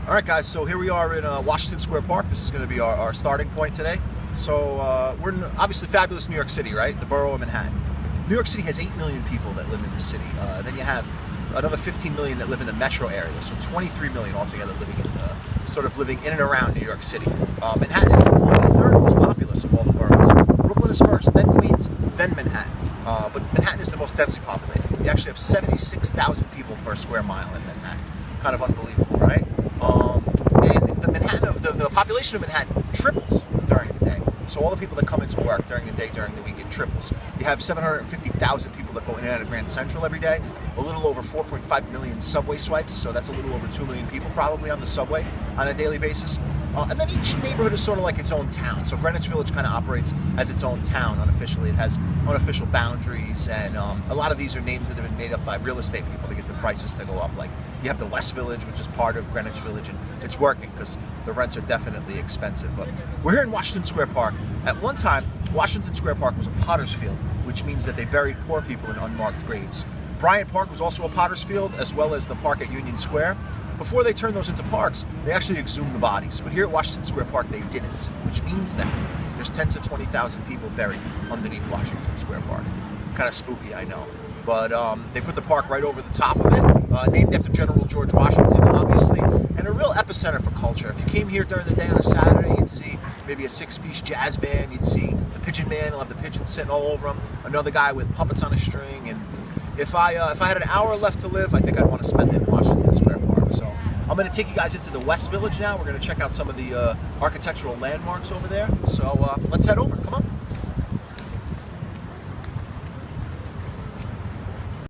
All right, guys, so here we are in Washington Square Park. This is going to be our starting point today. So we're in obviously fabulous New York City, right? The borough of Manhattan. New York City has 8 million people that live in the city. Then you have another 15 million that live in the metro area, so 23 million altogether living in and around New York City. Manhattan is the third most populous of all the boroughs. Brooklyn is first, then Queens, then Manhattan. But Manhattan is the most densely populated. You actually have 76,000 people per square mile in Manhattan. Kind of unbelievable, right? And the population of Manhattan triples during the day. So all the people that come into work during the day, during the week, it triples. You have 750,000 people that go in and out of Grand Central every day, a little over 4.5 million subway swipes, so that's a little over 2 million people probably on the subway on a daily basis. And then each neighborhood is sort of like its own town. So Greenwich Village kind of operates as its own town unofficially. It has unofficial boundaries, and a lot of these are names that have been made up by real estate people to get the prices to go up. Like you have the West Village, which is part of Greenwich Village, and it's working because the rents are definitely expensive. But we're here in Washington Square Park. At one time, Washington Square Park was a potter's field, which means that they buried poor people in unmarked graves. Bryant Park was also a potter's field, as well as the park at Union Square. Before they turned those into parks, they actually exhumed the bodies. But here at Washington Square Park, they didn't, which means that there's 10 to 20,000 people buried underneath Washington Square Park. Kind of spooky, I know. But they put the park right over the top of it, named after General George Washington, obviously, and a real epicenter for culture. If you came here during the day on a Saturday, you'd see maybe a 6-piece jazz band, you'd see the Pigeon Man, he'll have the pigeons sitting all over him, another guy with puppets on a string, and if I had an hour left to live, I think I'd want to spend it in Washington Square Park. So I'm going to take you guys into the West Village now. We're going to check out some of the architectural landmarks over there. So let's head over. Come on.